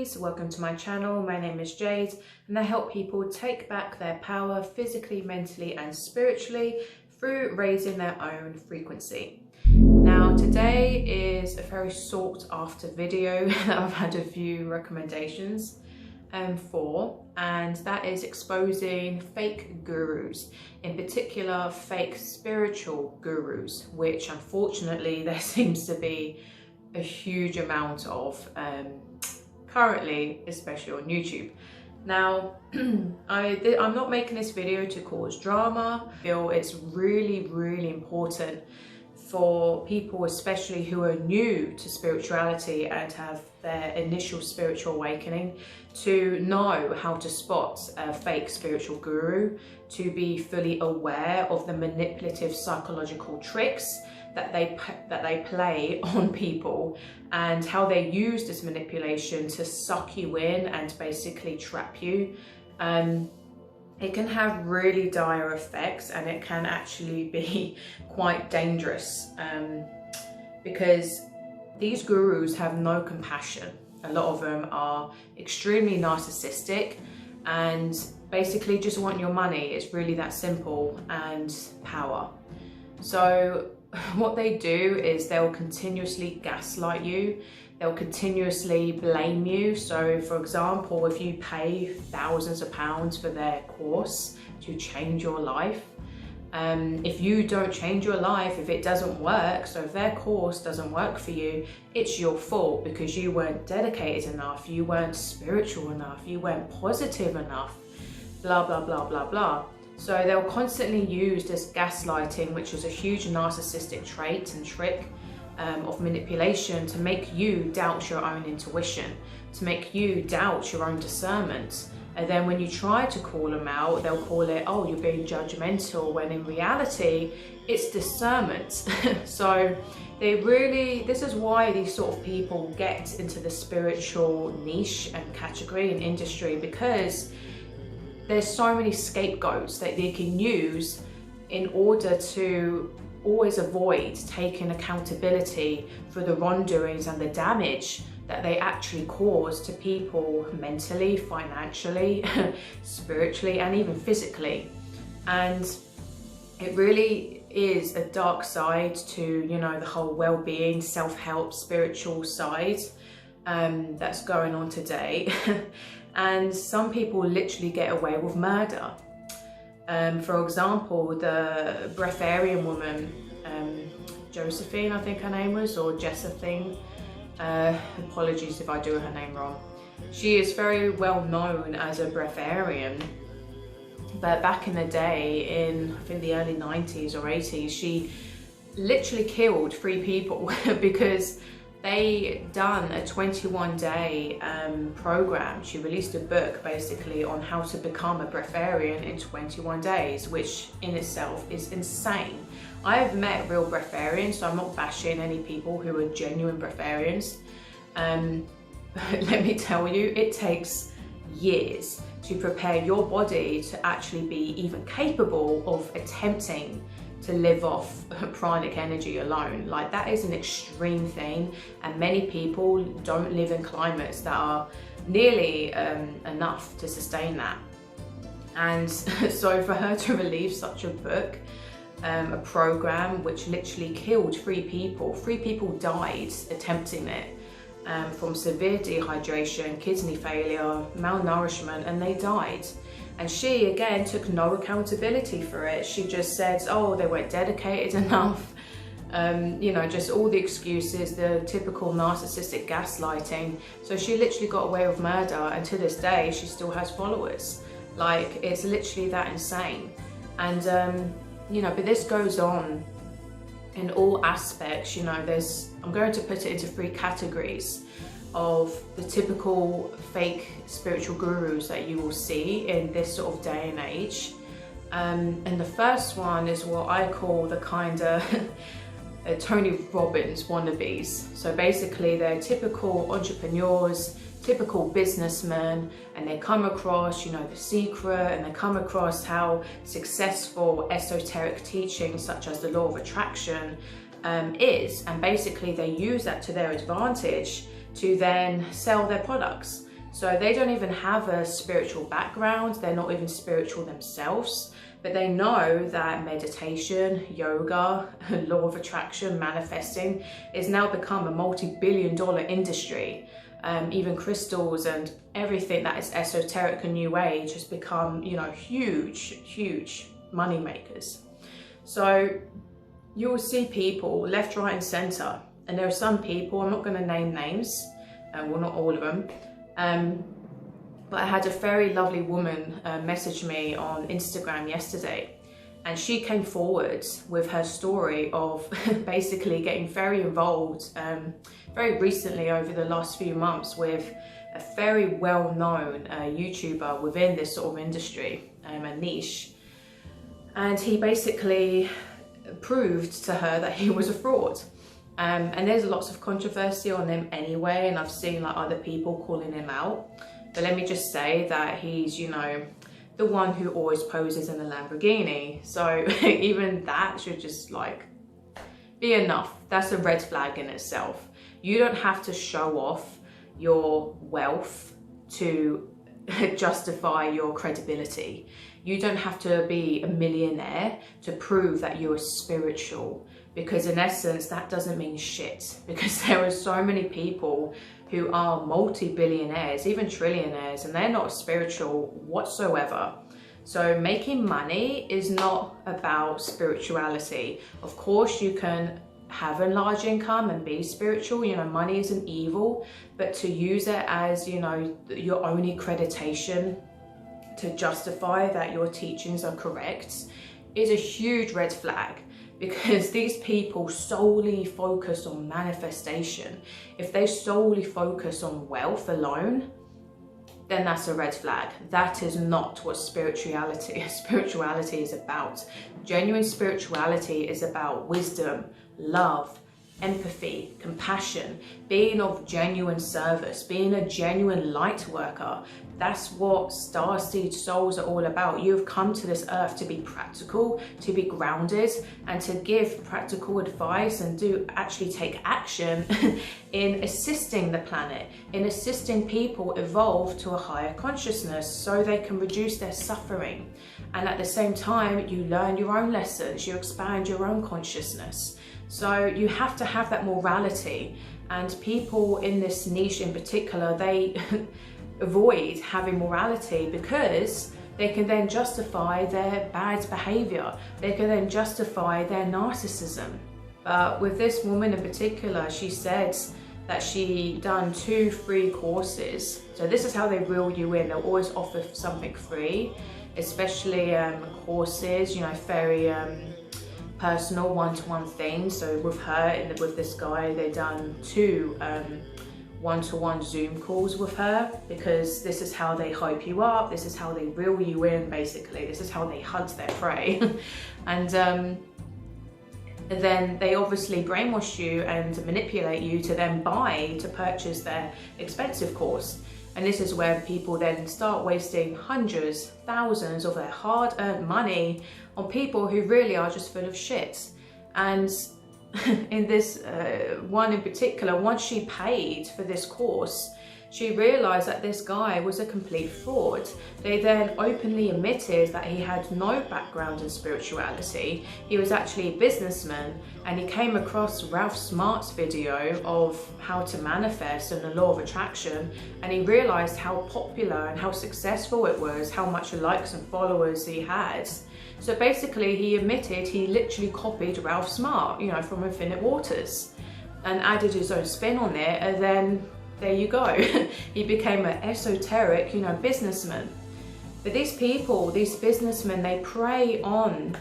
ladies, welcome to my channel. My name is Jade and I help people take back their power physically, mentally and spiritually through raising their own frequency. Now today is a very sought after video that I've had a few recommendations for, and that is exposing fake gurus, in particular fake spiritual gurus, which unfortunately there seems to be a huge amount of currently, especially on YouTube. Now, I'm not making this video to cause drama. I feel it's really important for people, especially who are new to spirituality and have their initial spiritual awakening, to know how to spot a fake spiritual guru, to be fully aware of the manipulative psychological tricks that they play on people and how they use this manipulation to suck you in and basically trap you. It can have really dire effects, and it can actually be quite dangerous because these gurus have no compassion. A lot of them are extremely narcissistic and basically just want your money. It's really that simple, and power. So what they do is they'll continuously gaslight you. They'll continuously blame you. So for example, if you pay thousands of pounds for their course to change your life, if you don't change your life, if it doesn't work, so if their course doesn't work for you, it's your fault because you weren't dedicated enough, you weren't spiritual enough, you weren't positive enough, blah, blah, blah, blah, blah. So they'll constantly use this gaslighting, which is a huge narcissistic trait and trick of manipulation, to make you doubt your own intuition, to make you doubt your own discernment. And then when you try to call them out, they'll call it, oh, you're being judgmental, when in reality, it's discernment. So this is why these sort of people get into the spiritual niche and category and industry, because there's so many scapegoats that they can use in order to always avoid taking accountability for the wrongdoings and the damage that they actually cause to people mentally, financially, spiritually, and even physically. And it really is a dark side to, you know, the whole well-being, self-help, spiritual side that's going on today. And some people literally get away with murder. For example, the breatharian woman, Josephine, I think her name was, or Jasmuheen, apologies if I do her name wrong. She is very well known as a breatharian, but back in the day, in I think the early 90s or 80s, she literally killed 3 people because they done a 21-day program. She released a book basically on how to become a breatharian in 21 days, which in itself is insane. I've met real breatharians, so I'm not bashing any people who are genuine breatharians. Let me tell you, it takes years to prepare your body to actually be even capable of attempting to live off pranic energy alone. Like, that is an extreme thing, and many people don't live in climates that are nearly enough to sustain that. And so for her to release such a book, a program which literally killed 3 people died attempting it, from severe dehydration, kidney failure, malnourishment, and they died. And she, again, took no accountability for it. She just said, oh, they weren't dedicated enough. You know, just all the excuses, the typical narcissistic gaslighting. So she literally got away with murder, and to this day, she still has followers. Like, it's literally that insane. And, you know, but this goes on in all aspects. You know, I'm going to put it into 3 categories of the typical fake spiritual gurus that you will see in this sort of day and age. And the first one is what I call the kind of Tony Robbins wannabes. So basically they're typical entrepreneurs, typical businessmen, and they come across, you know, the secret, and they come across how successful esoteric teachings such as the law of attraction is, and basically they use that to their advantage to then sell their products. So they don't even have a spiritual background. They're not even spiritual themselves, but they know that meditation, yoga, law of attraction, manifesting is now become a multi-billion-dollar industry. Even crystals and everything that is esoteric and new age has become, you know, huge money makers. So you will see people left, right and center. And there are some people, I'm not going to name names, well, not all of them, but I had a very lovely woman message me on Instagram yesterday, and she came forward with her story of basically getting very involved very recently over the last few months with a very well-known YouTuber within this sort of industry, a niche. And he basically proved to her that he was a fraud. And there's lots of controversy on him anyway, and I've seen like other people calling him out. But let me just say that he's, you know, the one who always poses in a Lamborghini. So even that should just like be enough. That's a red flag in itself. You don't have to show off your wealth to justify your credibility. You don't have to be a millionaire to prove that you are spiritual, because in essence that doesn't mean shit, because there are so many people who are multi-billionaires, even trillionaires, and they're not spiritual whatsoever. So making money is not about spirituality. Of course you can have a large income and be spiritual, you know, money isn't evil, but to use it as, you know, your only accreditation to justify that your teachings are correct is a huge red flag, because these people solely focus on manifestation. If they solely focus on wealth alone, then that's a red flag. That is not what spirituality is about. Genuine spirituality is about wisdom, love, empathy, compassion, being of genuine service, being a genuine light worker. That's what starseed souls are all about. You've come to this earth to be practical, to be grounded, and to give practical advice and actually take action in assisting the planet, in assisting people evolve to a higher consciousness so they can reduce their suffering. And at the same time, you learn your own lessons, you expand your own consciousness. So you have to have that morality, and people in this niche in particular, they avoid having morality because they can then justify their bad behavior. They can then justify their narcissism. But with this woman in particular, she said that she done 2 free courses. So this is how they reel you in. They'll always offer something free, especially courses, you know, very personal one-to-one things. So with her and with this guy, they done 2 one-to-one Zoom calls with her, because this is how they hype you up, this is how they reel you in, basically. This is how they hunt their prey. And then they obviously brainwash you and manipulate you to then purchase their expensive course. And this is where people then start wasting hundreds, thousands of their hard-earned money on people who really are just full of shit. And in this one in particular, once she paid for this course, she realized that this guy was a complete fraud. They then openly admitted that he had no background in spirituality. He was actually a businessman, and he came across Ralph Smart's video of how to manifest and the law of attraction, and he realized how popular and how successful it was, how much likes and followers he had. So basically he admitted he literally copied Ralph Smart, you know, from Infinite Waters, and added his own spin on it, and then there you go. He became an esoteric, you know, businessman. But these people, these businessmen, they prey on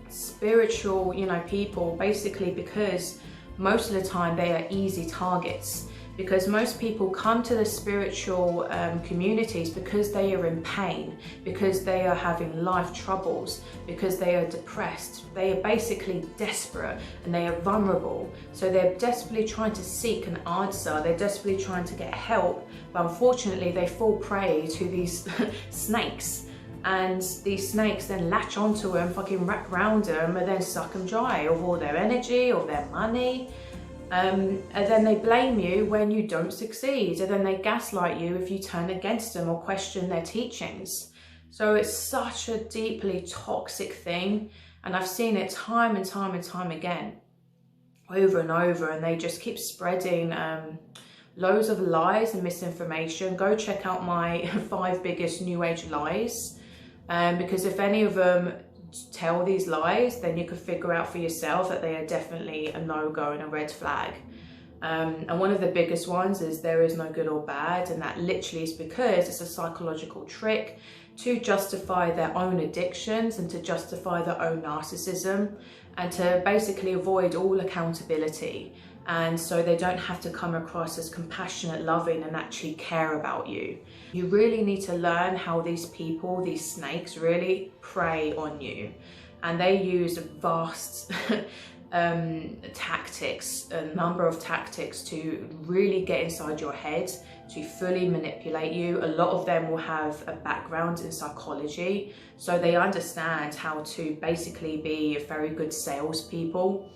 spiritual, you know, people, basically because most of the time they are easy targets. Because most people come to the spiritual communities because they are in pain, because they are having life troubles, because they are depressed. They are basically desperate and they are vulnerable. So they're desperately trying to seek an answer. They're desperately trying to get help. But unfortunately, they fall prey to these snakes. And these snakes then latch onto them, fucking wrap around them, and then suck them dry of all their energy, of their money. And then they blame you when you don't succeed, and then they gaslight you if you turn against them or question their teachings. So it's such a deeply toxic thing, and I've seen it time and time and time again, over and over, and they just keep spreading loads of lies and misinformation. Go check out my 5 biggest New Age lies, because if any of them tell these lies, then you can figure out for yourself that they are definitely a no-go and a red flag. And one of the biggest ones is there is no good or bad, and that literally is because it's a psychological trick to justify their own addictions and to justify their own narcissism, and to basically avoid all accountability. And so they don't have to come across as compassionate, loving, and actually care about you. You really need to learn how these people, these snakes, really prey on you. And they use vast tactics, a number of tactics, to really get inside your head, to fully manipulate you. A lot of them will have a background in psychology, so they understand how to basically be very good salespeople.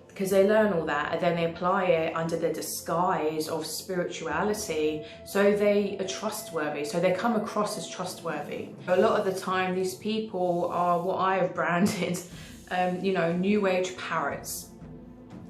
Because they learn all that and then they apply it under the disguise of spirituality, so they are trustworthy, so they come across as trustworthy. A lot of the time these people are what I have branded New Age parrots.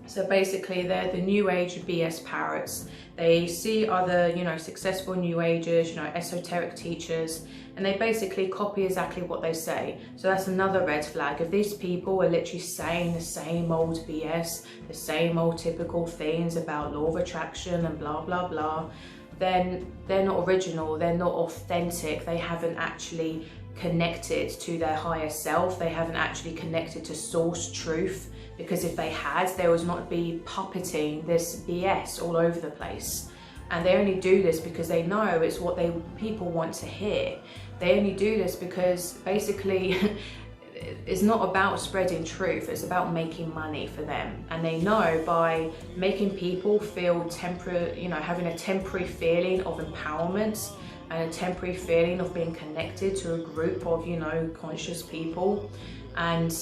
So basically they're the New Age BS parrots. They see other successful New Agers, esoteric teachers, and they basically copy exactly what they say. So that's another red flag. If these people are literally saying the same old BS, the same old typical things about law of attraction and blah blah blah, then they're not original, they're not authentic, they haven't actually connected to their higher self, they haven't actually connected to source truth. Because if they had, they would not be puppeting this BS all over the place. And they only do this because they know it's what people want to hear. They only do this because basically it's not about spreading truth, it's about making money for them. And they know by making people feel having a temporary feeling of empowerment and a temporary feeling of being connected to a group of, conscious people, and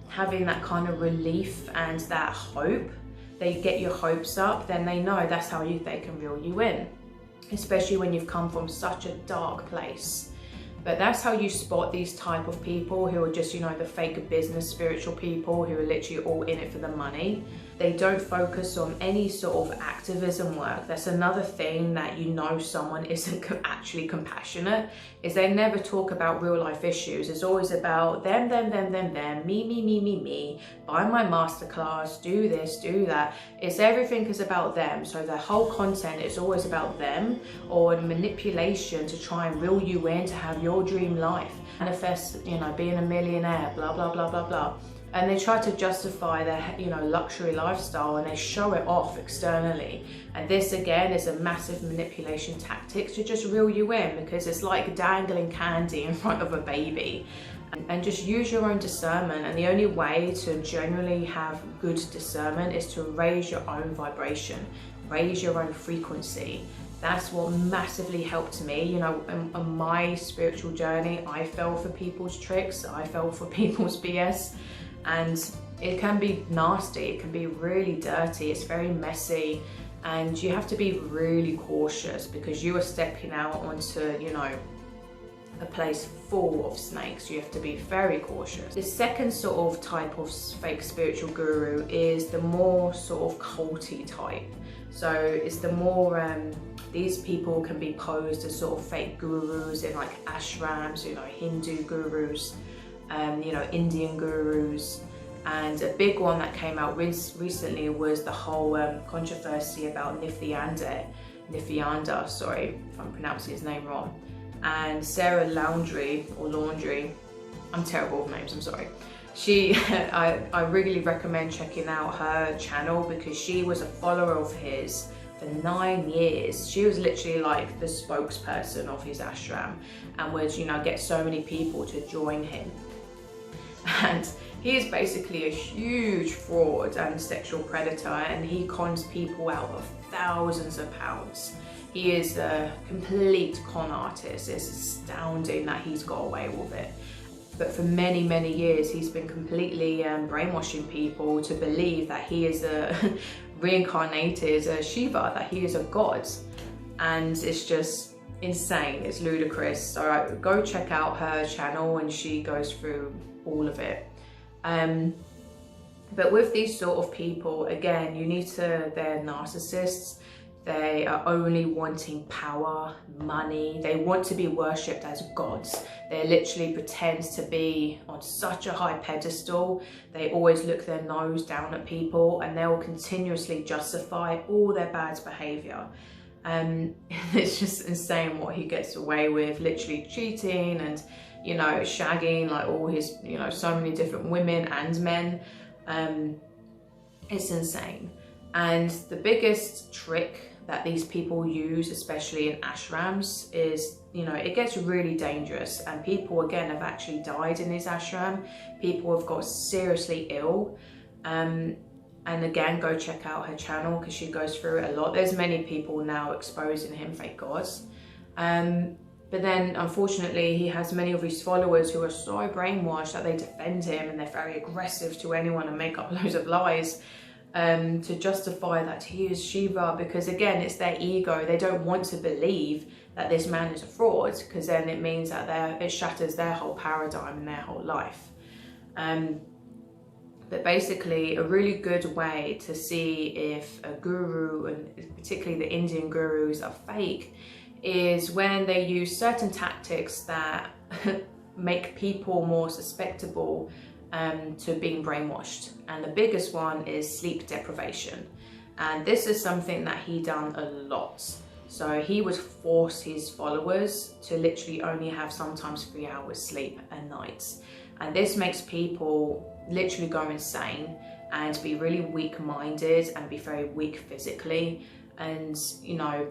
having that kind of relief and that hope, they get your hopes up, then they know that's how they can reel you in, especially when you've come from such a dark place. But that's how you spot these type of people who are just, the fake business spiritual people who are literally all in it for the money. They don't focus on any sort of activism work. That's another thing that someone isn't actually compassionate, is they never talk about real life issues. It's always about them, me, buy my masterclass, do this, do that. Everything is about them. So their whole content is always about them, or manipulation to try and reel you in to have your dream life. Manifest, being a millionaire, blah, blah, blah, blah, blah. And they try to justify their, luxury lifestyle, and they show it off externally. And this again is a massive manipulation tactic to just reel you in, because it's like dangling candy in front of a baby. And just use your own discernment. And the only way to genuinely have good discernment is to raise your own vibration, raise your own frequency. That's what massively helped me, on my spiritual journey. I fell for people's tricks, I fell for people's BS. And it can be nasty, it can be really dirty, it's very messy, and you have to be really cautious because you are stepping out onto, a place full of snakes. You have to be very cautious. The second sort of type of fake spiritual guru is the more sort of culty type. So it's the more, these people can be posed as sort of fake gurus in like ashrams, Hindu gurus, Indian gurus. And a big one that came out recently was the whole controversy about Nithyananda, sorry if I'm pronouncing his name wrong, and Sarah Laundry, I'm terrible with names, I'm sorry. I really recommend checking out her channel, because she was a follower of his for 9 years. She was literally like the spokesperson of his ashram, and would get so many people to join him. And he is basically a huge fraud and sexual predator, and he cons people out of thousands of pounds. He is a complete con artist. It's astounding that he's got away with it. But for many, many years, he's been completely brainwashing people to believe that he is a reincarnated Shiva, that he is a god. And it's just insane, it's ludicrous. So go check out her channel and she goes through all of it. But with these sort of people, again, you need to, they're narcissists. They are only wanting power, money. They want to be worshipped as gods. They literally pretend to be on such a high pedestal. They always look their nose down at people and they will continuously justify all their bad behavior. It's just insane what he gets away with, literally cheating and, you know, shagging like all his, you know, so many different women and men. It's insane. And the biggest trick that these people use, especially in ashrams, is, you know, it gets really dangerous, and people again have actually died in his ashram. People have got seriously ill. And again, go check out her channel because she goes through it a lot. There's many people now exposing him, thank God. But then unfortunately he has many of his followers who are so brainwashed that they defend him and they're very aggressive to anyone and make up loads of lies to justify that he is Shiva, because again, it's their ego. They don't want to believe that this man is a fraud, because then it means that it shatters their whole paradigm and their whole life. But basically, a really good way to see if a guru, and particularly the Indian gurus, are fake, is when they use certain tactics that make people more susceptible to being brainwashed. And the biggest one is sleep deprivation. And this is something that he done a lot. So he would force his followers to literally only have sometimes 3 hours sleep a night. And this makes people literally go insane and be really weak-minded and be very weak physically, and, you know,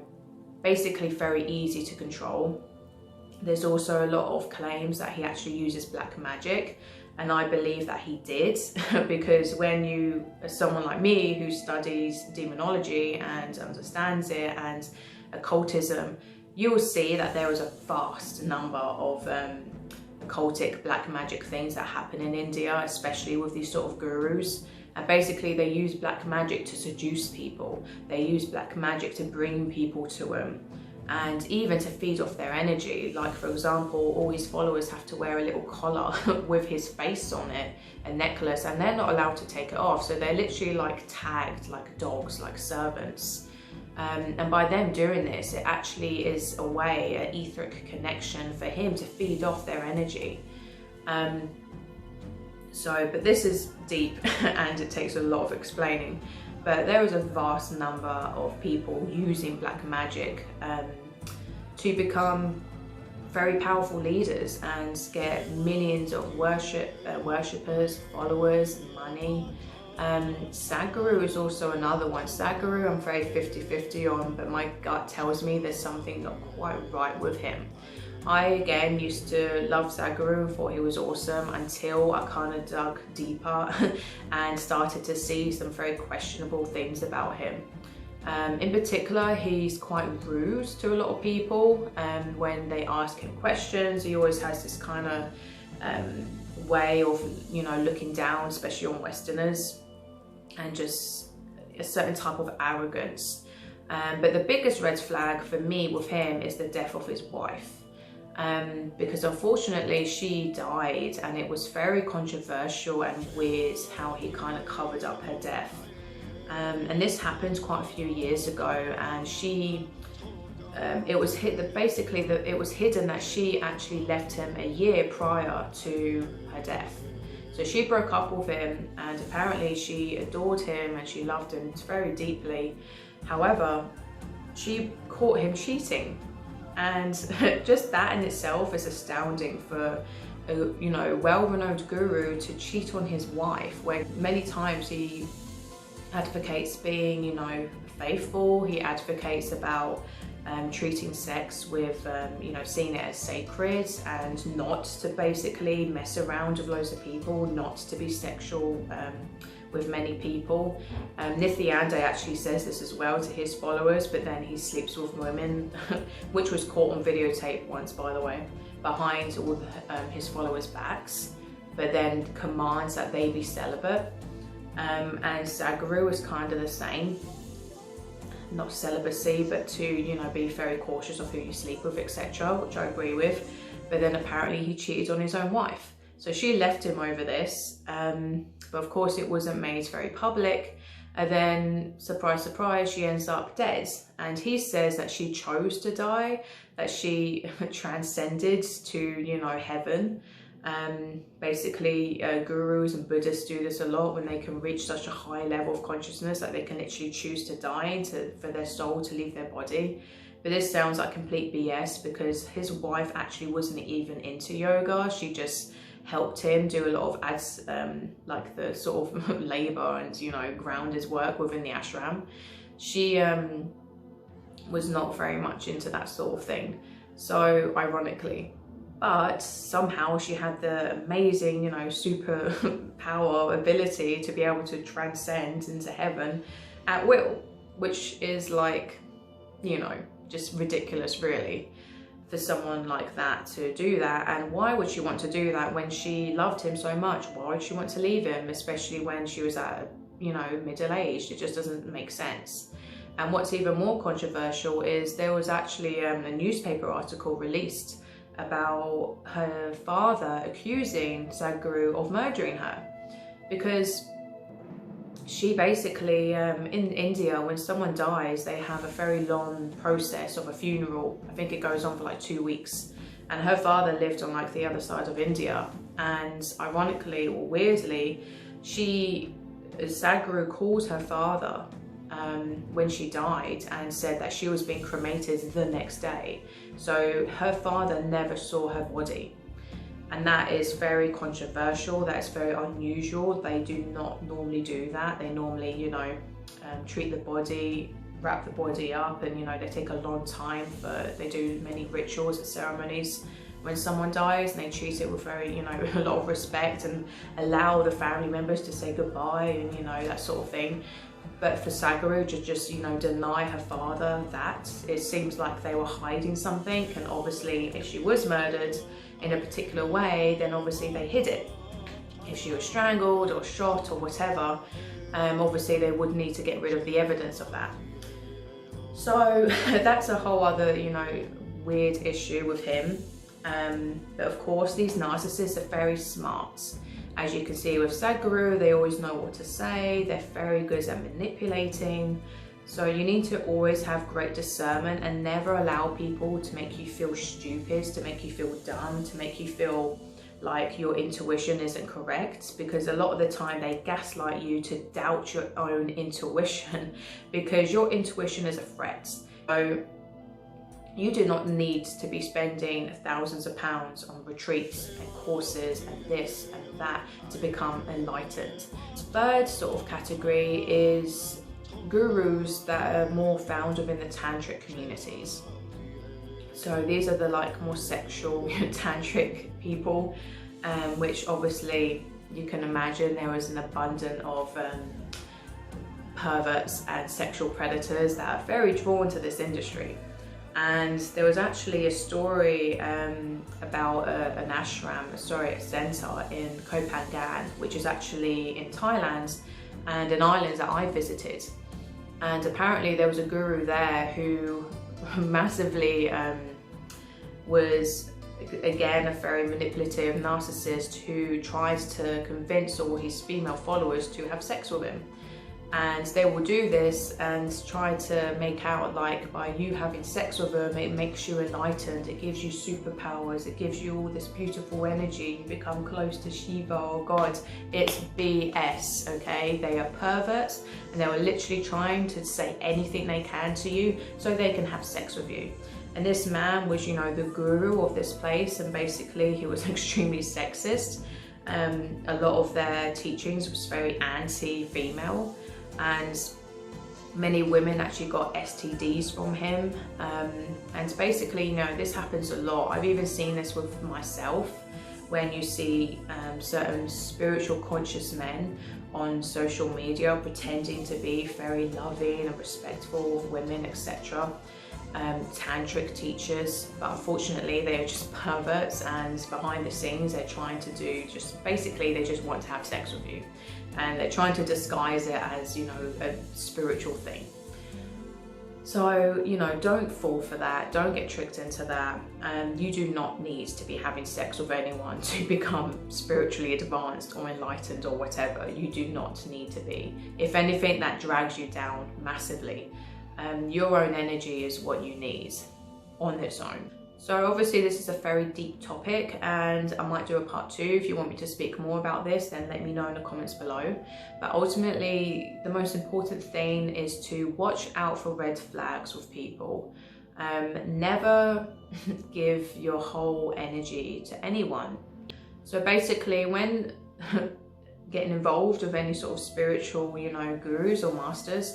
basically very easy to control. There's also a lot of claims that he actually uses black magic, and I believe that he did because when you, as someone like me who studies demonology and understands it and occultism, you will see that there is a vast number of occultic black magic things that happen in India, especially with these sort of gurus. And basically they use black magic to seduce people. They use black magic to bring people to them, and even to feed off their energy. Like, for example, all his followers have to wear a little collar with his face on it, a necklace, and they're not allowed to take it off. So they're literally like tagged like dogs, like servants. And by them doing this, it actually is a way, an etheric connection for him to feed off their energy. But this is deep and it takes a lot of explaining. But there is a vast number of people using black magic to become very powerful leaders and get millions of worshippers, followers, money. Sadhguru is also another one. Sadhguru I'm very 50-50 on, but my gut tells me there's something not quite right with him. I again used to love Sadhguru, thought he was awesome, until I kind of dug deeper and started to see some very questionable things about him. In particular, he's quite rude to a lot of people. When they ask him questions, he always has this kind of way of, you know, looking down, especially on Westerners, and just a certain type of arrogance. But the biggest red flag for me with him is the death of his wife. Because unfortunately she died, and it was very controversial and weird how he kind of covered up her death. And this happened quite a few years ago, and she, it was hidden that she actually left him a year prior to her death. So she broke up with him, and apparently she adored him and she loved him very deeply. However, she caught him cheating. And just that in itself is astounding for a, you know, well-renowned guru to cheat on his wife, when many times he advocates being, you know, faithful. He advocates about treating sex with, you know, seeing it as sacred and not to basically mess around with loads of people, not to be sexual with many people. Nithyananda actually says this as well to his followers, but then he sleeps with women, which was caught on videotape once, by the way. behind all his followers' backs, but then commands that they be celibate. And Sadhguru is kind of the same. Not celibacy, but to, you know, be very cautious of who you sleep with, etc., which I agree with. But then apparently he cheated on his own wife. So she left him over this, but of course it wasn't made very public. And then, surprise, surprise, she ends up dead. And he says that she chose to die, that she transcended to, you know, heaven. Basically, gurus and Buddhists do this a lot when they can reach such a high level of consciousness that they can literally choose to die for their soul to leave their body. But this sounds like complete BS, because his wife actually wasn't even into yoga. She just helped him do a lot of like the sort of labor and, you know, ground his work within the ashram. She was not very much into that sort of thing. So ironically, but somehow she had the amazing, you know, super power ability to be able to transcend into heaven at will, which is like, you know, just ridiculous really for someone like that to do that. And why would she want to do that when she loved him so much? Why would she want to leave him, especially when she was at, you know, middle-aged? It just doesn't make sense. And what's even more controversial is there was actually a newspaper article released about her father accusing Sadhguru of murdering her, because she basically, in India, when someone dies, they have a very long process of a funeral. I think it goes on for like 2 weeks. And her father lived on like the other side of India. And ironically or weirdly, Sadhguru called her father when she died and said that she was being cremated the next day. So her father never saw her body. And that is very controversial. That's very unusual. They do not normally do that. They normally, you know, treat the body, wrap the body up, and, you know, they take a long time they do many rituals and ceremonies when someone dies, and they treat it with very, you know, a lot of respect and allow the family members to say goodbye and, you know, that sort of thing. But for Sadhguru to just, you know, deny her father that, it seems like they were hiding something. And obviously if she was murdered in a particular way, then obviously they hid it. If she was strangled or shot or whatever, obviously they would need to get rid of the evidence of that. So that's a whole other, you know, weird issue with him. But of course these narcissists are very smart. As you can see with Sadhguru, they always know what to say. They're very good at manipulating. So you need to always have great discernment and never allow people to make you feel stupid, to make you feel dumb, to make you feel like your intuition isn't correct, because a lot of the time they gaslight you to doubt your own intuition because your intuition is a threat. So you do not need to be spending thousands of pounds on retreats and courses and this and that to become enlightened. The third sort of category is gurus that are more found within the tantric communities. So these are the like more sexual tantric people, which obviously you can imagine there is an abundance of perverts and sexual predators that are very drawn to this industry. And there was actually a story about an ashram, a center in Koh Phangan, which is actually in Thailand and an island that I visited. And apparently there was a guru there who massively was, again, a very manipulative narcissist who tries to convince all his female followers to have sex with him. And they will do this and try to make out like by you having sex with them, it makes you enlightened, it gives you superpowers, it gives you all this beautiful energy, you become close to Shiva or God. It's BS, okay? They are perverts and they were literally trying to say anything they can to you so they can have sex with you. And this man was, you know, the guru of this place, and basically he was extremely sexist. A lot of their teachings was very anti-female. And many women actually got STDs from him. And basically, you know, this happens a lot. I've even seen this with myself when you see certain spiritual conscious men on social media pretending to be very loving and respectful of women, etc. tantric teachers, but unfortunately they are just perverts, and behind the scenes they're trying to do they just want to have sex with you, and they're trying to disguise it as, you know, a spiritual thing. So, you know, don't fall for that. Don't get tricked into that. You do not need to be having sex with anyone to become spiritually advanced or enlightened or whatever. You do not need to be. If anything, that drags you down massively. Your own energy is what you need on its own. So obviously this is a very deep topic, and I might do a part 2. If you want me to speak more about this, then let me know in the comments below. But ultimately, the most important thing is to watch out for red flags with people. Never give your whole energy to anyone. So basically, when getting involved with any sort of spiritual, you know, gurus or masters,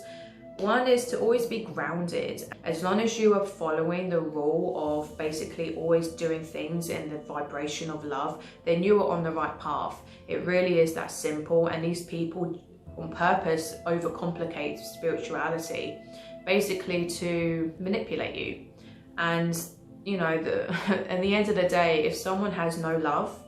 one is to always be grounded. As long as you are following the rule of basically always doing things in the vibration of love, then you are on the right path. It really is that simple, and these people on purpose overcomplicate spirituality, basically to manipulate you. And, you know, at the end of the day, if someone has no love,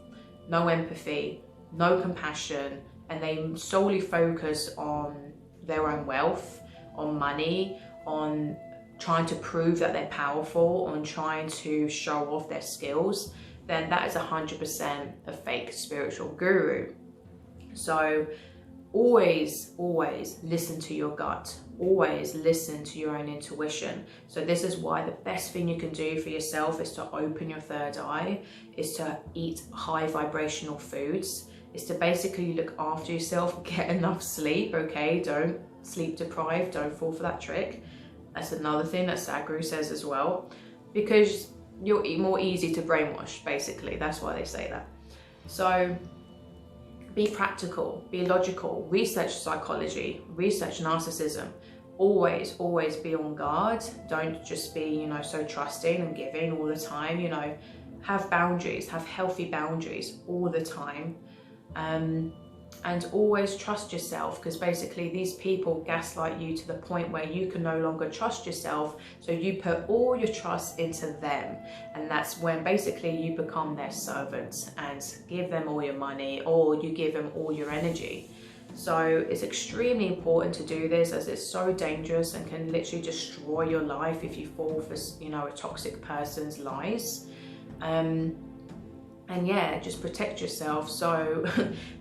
no empathy, no compassion, and they solely focus on their own wealth, on money, on trying to prove that they're powerful, on trying to show off their skills, then that is 100% a fake spiritual guru. So always listen to your gut. Always listen to your own intuition. So this is why the best thing you can do for yourself is to open your third eye, is to eat high vibrational foods, is to basically look after yourself, get enough sleep, okay? Don't sleep deprived, don't fall for that trick. That's another thing that Sadhguru says as well, because you're more easy to brainwash, basically. That's why they say that. So be practical, be logical, research psychology, research narcissism. Always be on guard. Don't just be, you know, so trusting and giving all the time. You know, have boundaries, have healthy boundaries all the time. And always trust yourself, because basically these people gaslight you to the point where you can no longer trust yourself, so you put all your trust into them, and that's when basically you become their servant and give them all your money, or you give them all your energy. So it's extremely important to do this, as it's so dangerous and can literally destroy your life if you fall for, you know, a toxic person's lies. And yeah, just protect yourself. So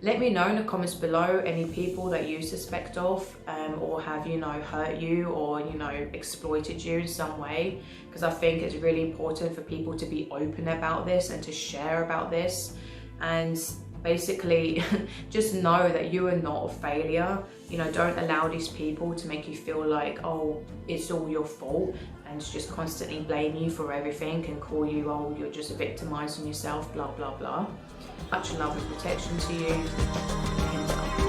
let me know in the comments below any people that you suspect of, or have, you know, hurt you, or, you know, exploited you in some way, because I think it's really important for people to be open about this and to share about this. And basically just know that you are not a failure. You know, don't allow these people to make you feel like, oh, it's all your fault, and just constantly blame you for everything and call you, oh, you're just victimizing yourself, blah blah blah. Much love and protection to you, and